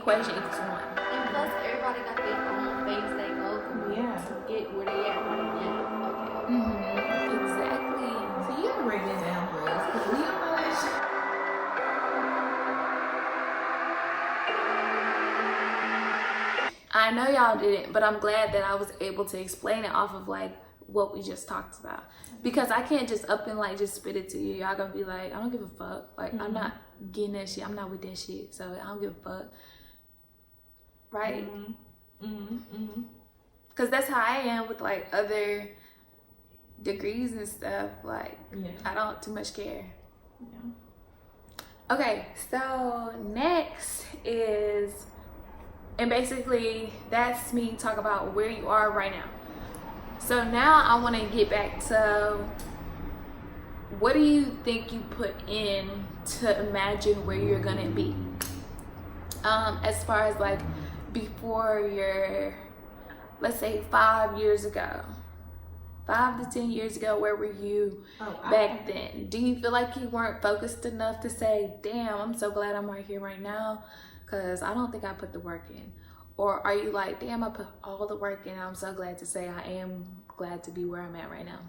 equation equals 1. And plus, everybody got their own phase they go through to get where they at right now. Okay. Exactly. So you have to break this down for us, because we don't know that shit. I know y'all didn't, but I'm glad that I was able to explain it off of like what we just talked about, because I can't just up and like just spit it to you. Y'all gonna be like, I don't give a fuck. Like I'm not getting that shit. I'm not with that shit. So I don't give a fuck. Right? Because that's how I am with like other degrees and stuff. Like I don't too much care. Okay, so next is, and basically that's me talk about where you are right now. So now I want to get back to, what do you think you put in to imagine where you're gonna be? As far as like before your, let's say 5 years ago, 5 to 10 years ago, where were you back then? Do you feel like you weren't focused enough to say, damn, I'm so glad I'm right here right now, because I don't think I put the work in? Or are you like, damn, I put all the work in, I'm so glad to say I am glad to be where I'm at right now?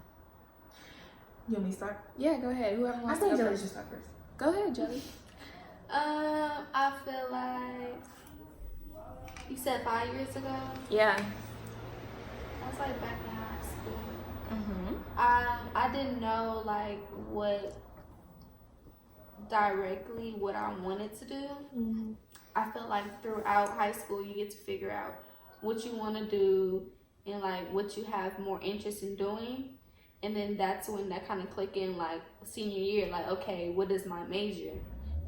You want me to start? Yeah, go ahead. Whoever wants to go Jelly first. should start first. Go ahead, Jelly. I feel like, you said 5 years ago? Yeah. I was like back in high school. I didn't know like what I wanted to do. I feel like throughout high school you get to figure out what you want to do and like what you have more interest in doing, and then that's when that kind of click in like senior year, like okay, what is my major?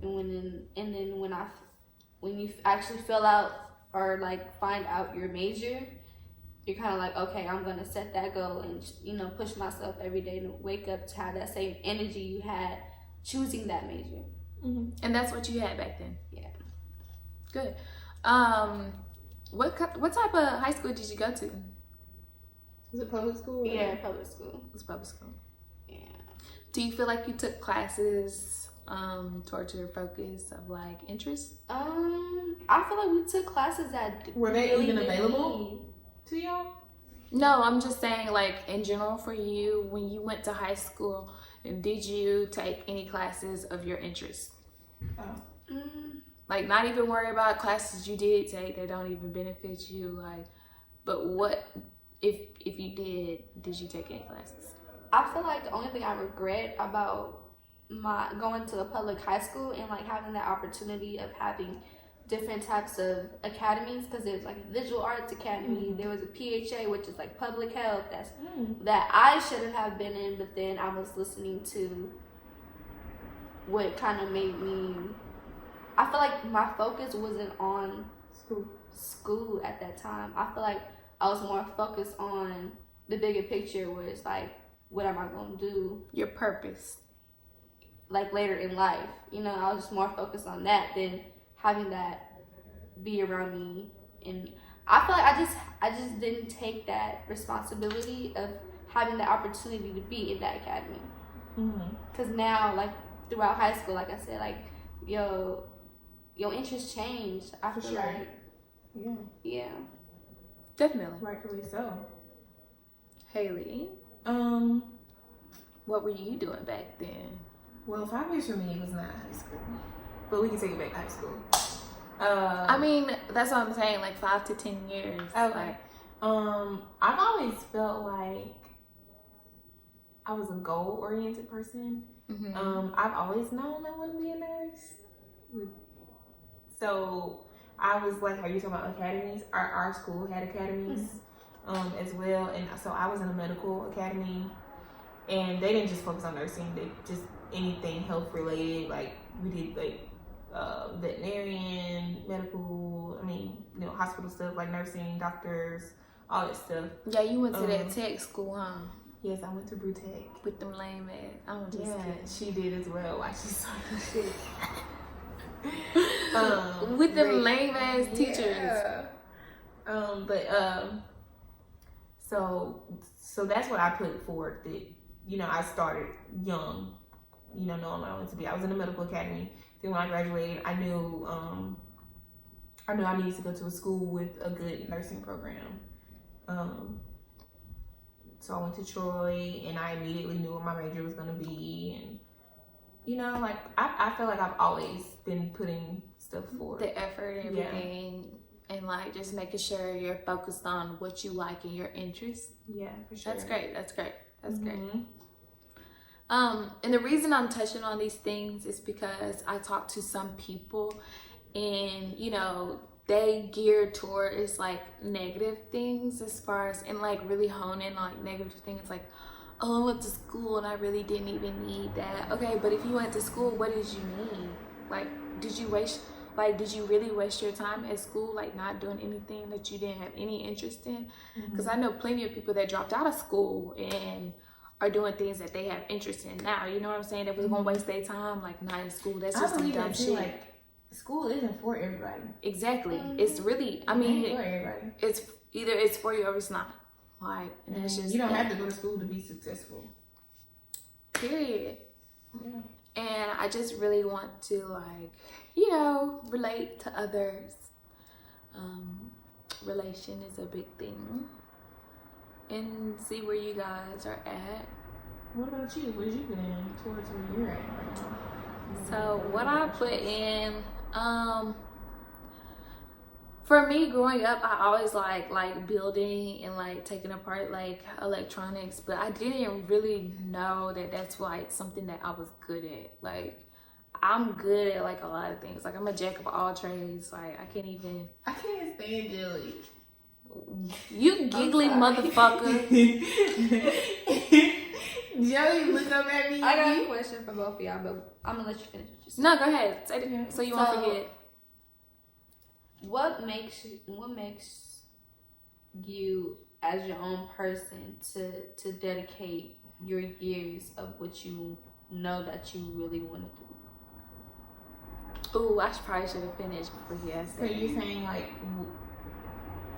And when you actually fill out or like find out your major, you're kind of like, okay, I'm gonna set that goal and push myself every day to wake up to have that same energy you had choosing that major. And that's what you had back then? Yeah. Good. What type of high school did you go to? Was it public school? Yeah, public school. It was public school. Yeah. Do you feel like you took classes towards your focus of like interest? I feel like we took classes that were they really even didn't available need. to y'all? No, I'm just saying like in general for you, when you went to high school, did you take any classes of your interest? Like not even worry about classes you did take that don't even benefit you, like, but what if you did you take any classes? I feel like the only thing I regret about my going to a public high school and like having that opportunity of having different types of academies, because there's like a visual arts academy, there was a PHA, which is like public health, that I shouldn't have been in, but then I was listening to what kind of made me, I feel like my focus wasn't on school at that time. I feel like I was more focused on the bigger picture, where it's like, what am I going to do? Your purpose. Like later in life, I was just more focused on that than having that be around me. And I feel like I just didn't take that responsibility of having the opportunity to be in that academy. Because now, like throughout high school, like I said, like your interests changed. I feel like, yeah, definitely, rightfully so. Haley, what were you doing back then? Well, 5 years for me was not high school, but we can take it back to high school. I mean, that's what I'm saying, like 5 to 10 years. Okay. I've always felt like I was a goal-oriented person. I've always known I wanted to be a nurse. So I was like, how you talking about academies? Our school had academies as well, and so I was in a medical academy, and they didn't just focus on nursing. They just anything health related. Like we did like veterinarian, medical. Hospital stuff like nursing, doctors, all that stuff. Yeah, you went to that tech school, huh? Yes, I went to Brew Tech. With them lame ass. I'm just kidding. She did as well. Why she saw shit. With them lame ass teachers. So that's what I put forward, that I started young, knowing what I wanted to be. I was in the medical academy. Then when I graduated, I knew I knew I needed to go to a school with a good nursing program. So I went to Troy, and I immediately knew what my major was going to be. And, you know, like, I feel like I've always been putting stuff forward. The effort and everything. And, like, just making sure you're focused on what you like and your interests. Yeah, for sure. That's great. That's great. And the reason I'm touching on these things is because I talk to some people, and, you know, they gear towards like negative things as far as, and like really hone in on like negative things like, oh, I went to school and I really didn't even need that. Okay, but if you went to school, what did you need? Like, did you really waste your time at school, like not doing anything that you didn't have any interest in? Because I know plenty of people that dropped out of school and are doing things that they have interest in now. You know what I'm saying? That was gonna waste their time, like not in school. That's just some dumb shit. Like, school isn't for everybody. Exactly. It's really, I mean, for everybody. It's either it's for you or it's not. Like, and that's just, you don't have to go to school to be successful. Period. Yeah. And I just really want to, like, you know, relate to others. Relation is a big thing. And see where you guys are at. What about you? What did you put in towards where you're at right now? So what I put in, for me growing up, I always like building and like taking apart like electronics, but I didn't really know that that's like something that I was good at. Like, I'm good at like a lot of things. Like, I'm a jack of all trades. Like, I can't stand Jelly. You giggly motherfucker. Jelly, look up at me. I got a question for both of y'all, but I'm gonna let you finish what you said. No, go ahead. Say it so you won't forget. What makes you as your own person to dedicate your years of what you know that you really want to do? Ooh, I probably should have finished before you asked that. So you're saying like,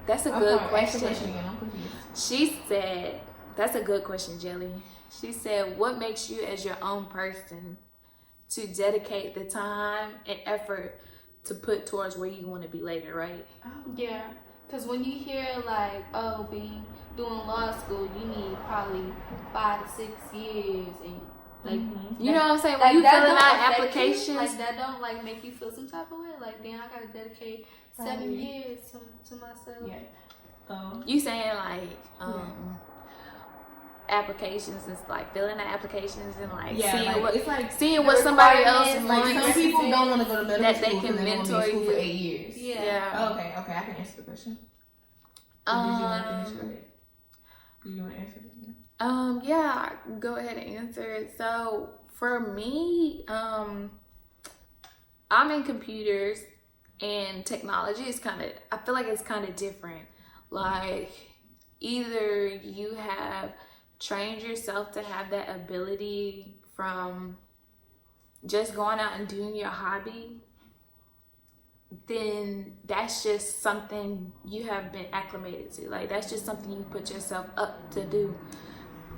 that's a good question. Again. I'm confused. She said, that's a good question, Jelly. She said, what makes you as your own person to dedicate the time and effort to put towards where you want to be later, right? Oh, yeah. Because when you hear like, oh, doing law school, you need probably 5 to 6 years, and like, you know what I'm saying? When like, you filling out applications, applications, like that don't like make you feel some type of way. Like, damn, I gotta dedicate 7 years to myself. Yeah. You saying like applications and like filling out applications and like seeing what somebody else wants. Like, some people don't want to go to medical school that they can mentor you for 8 years. Yeah. Oh, okay, I can answer the question. Did you want to finish? Go ahead. Do you want to answer it? Yeah, go ahead and answer it. So for me, I'm in computers, and technology is I feel like it's kind of different. Like, either you have trained yourself to have that ability from just going out and doing your hobby, then that's just something you have been acclimated to. Like, that's just something you put yourself up to do.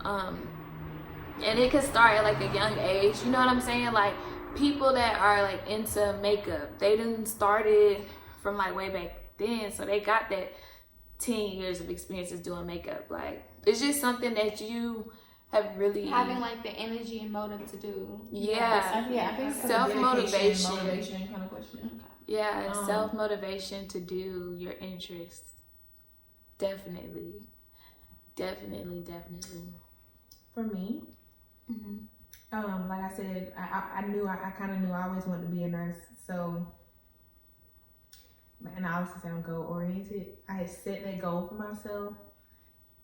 And it could start at like a young age, you know what I'm saying? Like, people that are like into makeup, they done started from like way back then, so they got that 10 years of experiences doing makeup. Like, it's just something that you have really having like the energy and motive to do. I think self-motivation kind of question. Yeah, self-motivation to do your interests. Definitely. For me, like I said, I kind of knew I always wanted to be a nurse. So, and I also said I'm goal oriented. I had set that goal for myself,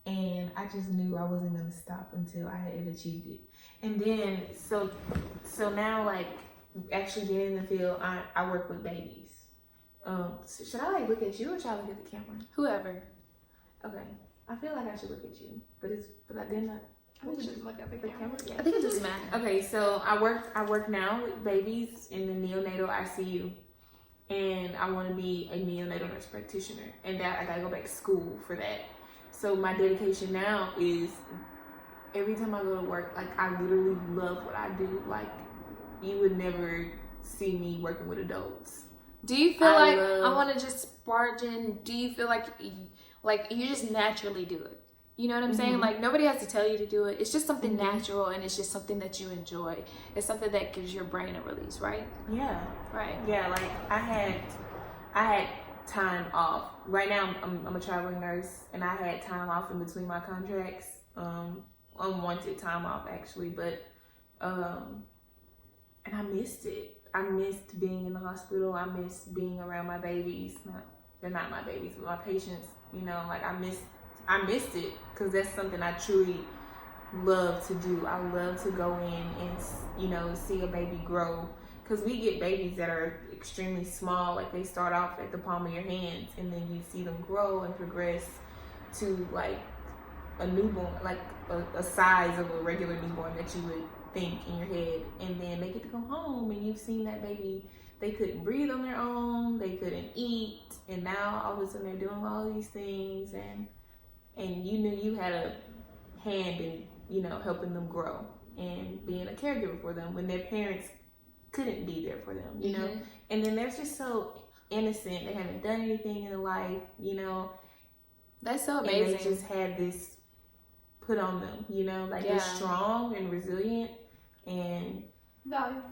and I just knew I wasn't gonna stop until I had achieved it. And then, so now, like, actually getting in the field, I work with babies. So should I like look at you or should I look at the camera? Whoever. Okay. I feel like I should look at you, but I did not. I think you should look at the camera. Yeah. I think it doesn't matter. Okay, so I work now with babies in the neonatal ICU, and I want to be a neonatal nurse practitioner, and that I gotta go back to school for that. So my dedication now is every time I go to work, like, I literally love what I do. Like, you would never see me working with adults. Do you feel I want to just barge in? Do you feel like you just naturally do it? You know what I'm saying? Like, nobody has to tell you to do it. It's just something natural, and it's just something that you enjoy. It's something that gives your brain a release, right? Yeah. Right. Yeah, like I had time off. Right now I'm a traveling nurse, and I had time off in between my contracts. Unwanted time off actually, but and I missed it. I missed being in the hospital. I missed being around my babies. They're not my babies, but my patients. You know, like I missed it because that's something I truly love to do. I love to go in and, you know, see a baby grow. Because we get babies that are extremely small, like they start off at the palm of your hands, and then you see them grow and progress to like a newborn, like a size of a regular newborn that you would think in your head. And then they get to go home, and you've seen that baby. They couldn't breathe on their own, they couldn't eat, and now all of a sudden they're doing all these things, and you knew you had a hand in, you know, helping them grow and being a caregiver for them when their parents couldn't be there for them, you know. And then they're just so innocent. They haven't done anything in their life, you know. That's so amazing. And they just had this put on them, you know, like they're strong and resilient and valuable.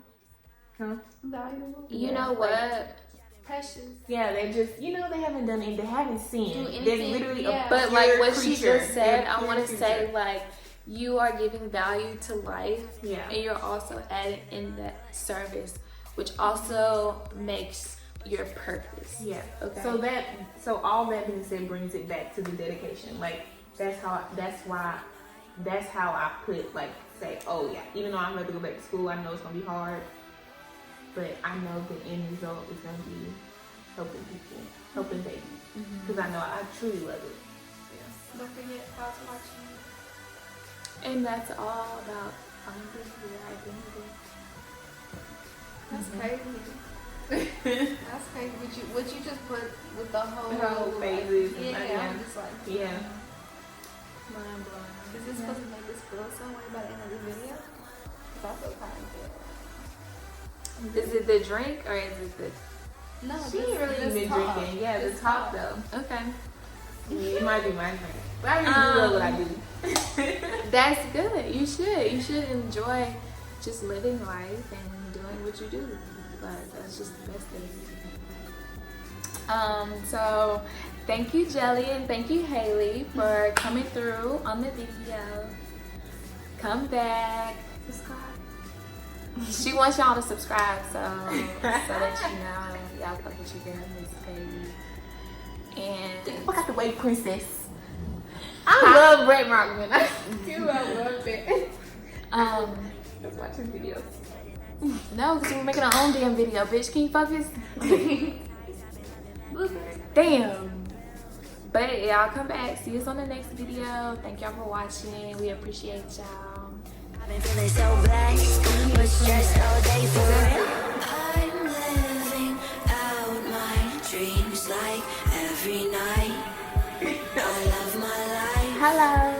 Valuable. You know what? Like, precious. Yeah, they just, you know, they haven't done anything. They haven't seen. They're literally a But like what creature. she just said, I want to say, like, you are giving value to life. Yeah. And you're also adding in that service, which also makes your purpose. Yeah. Okay. So all that being said brings it back to the dedication. Like that's how I put, like, say, oh yeah, even though I'm going to go back to school, I know it's going to be hard. But I know the end result is going to be helping people, helping babies. Because I know I truly love it. Yeah. Don't forget how to watch you. And that's all about finding your identity. That's crazy. That's crazy. Would you just put with the whole phases? Yeah, I'm just like, yeah. Mind blowing. Is this supposed to make us feel some way by the end of the video? Because I feel kind of good. Is it the drink or is it the... No, she ain't really even drinking. Yeah, the top though. Okay. Yeah, it might be my drink. But I really do love what I do. That's good. You should. You should enjoy just living life and doing what you do. Like, that's just the best thing. So thank you, Jelly, and thank you, Haley, for coming through on the video. Come back. Subscribe. She wants y'all to subscribe, so that you know y'all fuck with your girl, Miss Baby. And fuck out the way, princess. I love Brett Markman. I love it. Let's watch his videos. No, because we're making our own damn video, bitch. Can you focus? Damn. But y'all come back. See us on the next video. Thank y'all for watching. We appreciate y'all. I've been feeling so blessed, but stressed all day for real. I'm living out my dreams like every night. I love my life. Hello.